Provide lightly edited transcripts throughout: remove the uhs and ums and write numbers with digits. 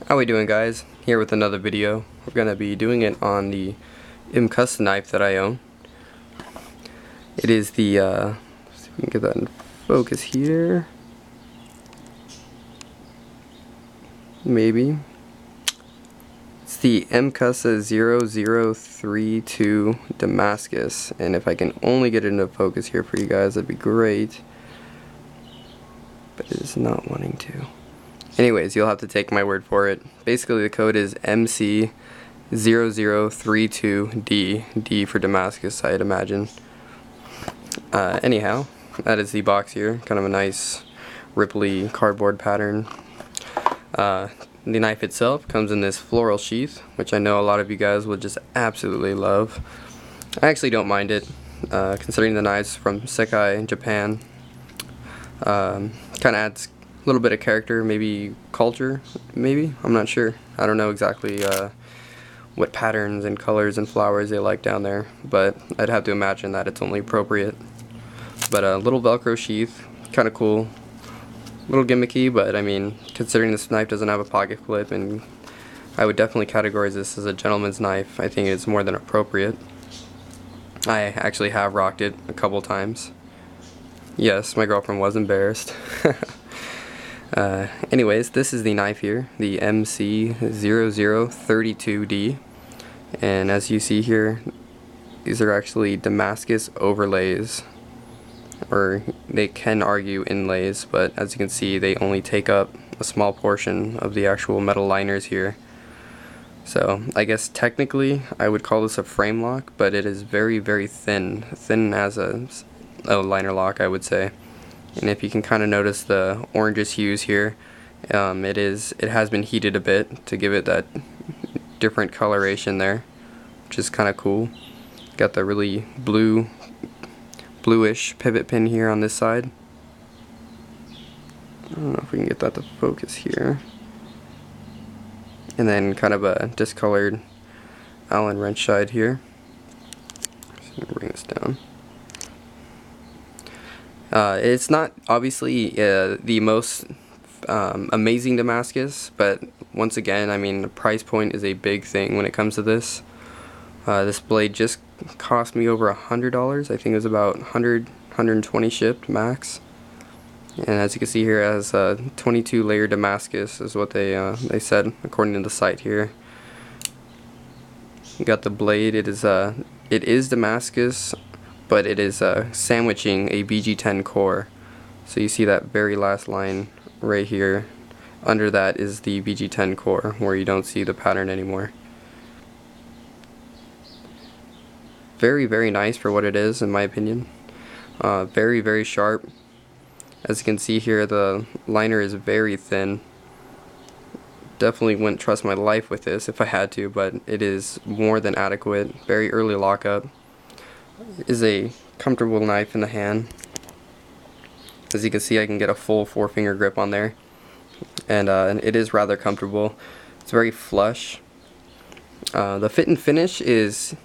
How we doing, guys? Here with another video. We're gonna be doing it on the Mcusta knife that I own. It is the see if we can get that in focus here. Maybe. It's the Mcusta 0032 Damascus, and if I can only get it into focus here for you guys, that'd be great. But it is not wanting to. Anyways, you'll have to take my word for it. Basically, the code is MC0032D, D for Damascus, I'd imagine. Anyhow, that is the box here. Kind of a nice ripply cardboard pattern. The knife itself comes in this floral sheath, which I know a lot of you guys would just absolutely love. I actually don't mind it, considering the knives from Sekai, Japan. Kind of adds a little bit of character, maybe culture, maybe? I'm not sure. I don't know exactly what patterns and colors and flowers they like down there, but I'd have to imagine that it's only appropriate. But a little Velcro sheath, kind of cool. A little gimmicky, but I mean, considering this knife doesn't have a pocket clip, and I would definitely categorize this as a gentleman's knife, I think it's more than appropriate. I actually have rocked it a couple times. Yes, my girlfriend was embarrassed. Anyways, this is the knife here, the MC0032D, and as you see here, these are actually Damascus overlays, or they can argue inlays, but as you can see, they only take up a small portion of the actual metal liners here. So I guess technically I would call this a frame lock, but it is very, very thin as a liner lock, I would say. And if you can kind of notice the orangish hues here, it has been heated a bit to give it that different coloration there, which is kind of cool. Got the really bluish pivot pin here on this side. I don't know if we can get that to focus here. And then kind of a discolored Allen wrench side here. Just gonna bring this down. It's not obviously the most amazing Damascus, but once again, I mean, the price point is a big thing when it comes to this. This blade just cost me over $100. I think it was about 120 shipped max. And as you can see here, it has a 22 layer Damascus is what they said according to the site here. You got the blade. It is Damascus, but it is sandwiching a BG10 core. So you see that very last line right here. Under that is the BG10 core, where you don't see the pattern anymore. Very, very nice for what it is, in my opinion. Very, very sharp. As you can see here, the liner is very thin. Definitely wouldn't trust my life with this if I had to, but it is more than adequate. Very early lockup. Is a comfortable knife in the hand. As you can see, I can get a full 4-finger grip on there, and it is rather comfortable. It's very flush. The fit and finish is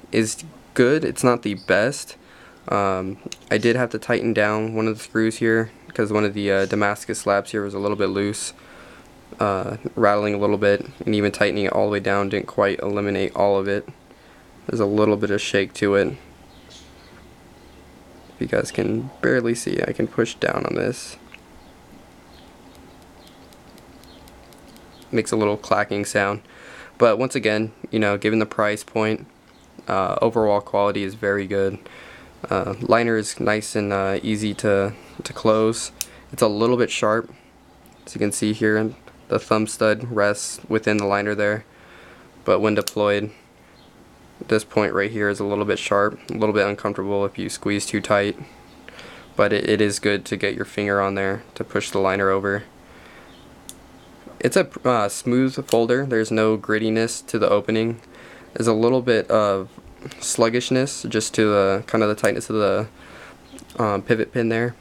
good. It's not the best. I did have to tighten down one of the screws here because one of the Damascus slabs here was a little bit loose, rattling a little bit, and even tightening it all the way down didn't quite eliminate all of it. There's a little bit of shake to it. If you guys can barely see, I can push down on this. Makes a little clacking sound. But once again, you know, given the price point, overall quality is very good. Liner is nice and easy to close. It's a little bit sharp. As you can see here, the thumb stud rests within the liner there. But when deployed, this point right here is a little bit sharp, a little bit uncomfortable if you squeeze too tight, but it is good to get your finger on there to push the liner over. It's a smooth folder. There's no grittiness to the opening. There's a little bit of sluggishness just to the kind of the tightness of the pivot pin there.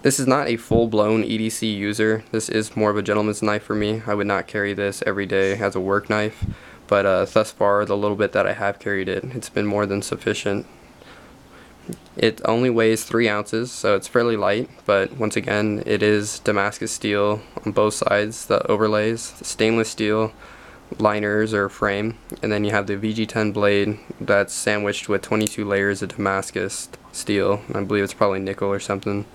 This is not a full-blown EDC user. This is more of a gentleman's knife for me. I would not carry this every day as a work knife. But thus far, the little bit that I have carried it, it's been more than sufficient. It only weighs 3 ounces, so it's fairly light, but once again, it is Damascus steel on both sides, the overlays, the stainless steel liners or frame, and then you have the VG10 blade that's sandwiched with 22 layers of Damascus steel. I believe it's probably nickel or something.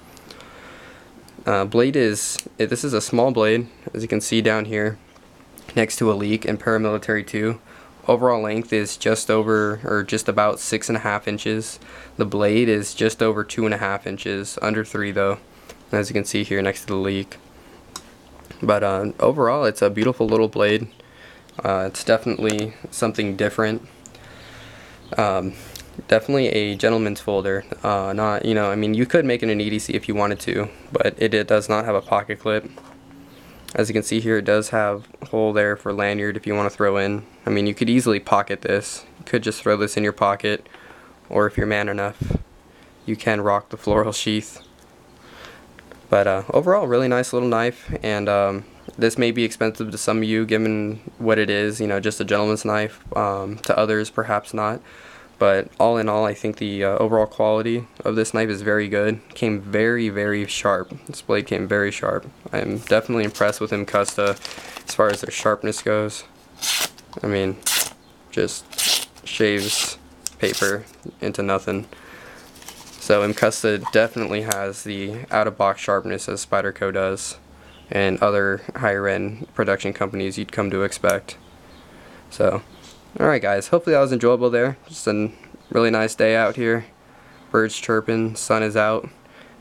This is a small blade, as you can see down here, next to a leak in paramilitary 2. Overall length is just over, or just about 6.5 inches. The blade is just over 2.5 inches, under 3 though, as you can see here next to the leak. But overall, it's a beautiful little blade. It's definitely something different. Definitely a gentleman's folder. Not, I mean, you could make it an EDC if you wanted to, but it does not have a pocket clip. As you can see here, it does have a hole there for lanyard if you want to throw in. I mean, you could easily pocket this. You could just throw this in your pocket, or if you're man enough, you can rock the floral sheath. But overall, really nice little knife, and this may be expensive to some of you given what it is, just a gentleman's knife. To others, perhaps not. But all in all, I think the overall quality of this knife is very good. Came very, very sharp. This blade came very sharp. I'm definitely impressed with Mcusta as far as their sharpness goes. I mean, just shaves paper into nothing. So Mcusta definitely has the out-of-box sharpness as Spyderco does, and other higher-end production companies you'd come to expect. So, alright guys, hopefully that was enjoyable there. Just a really nice day out here. Birds chirping, sun is out,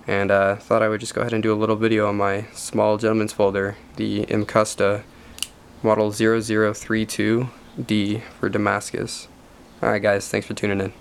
and thought I would just go ahead and do a little video on my small gentleman's folder, the Mcusta model 0032D for Damascus. Alright guys, thanks for tuning in.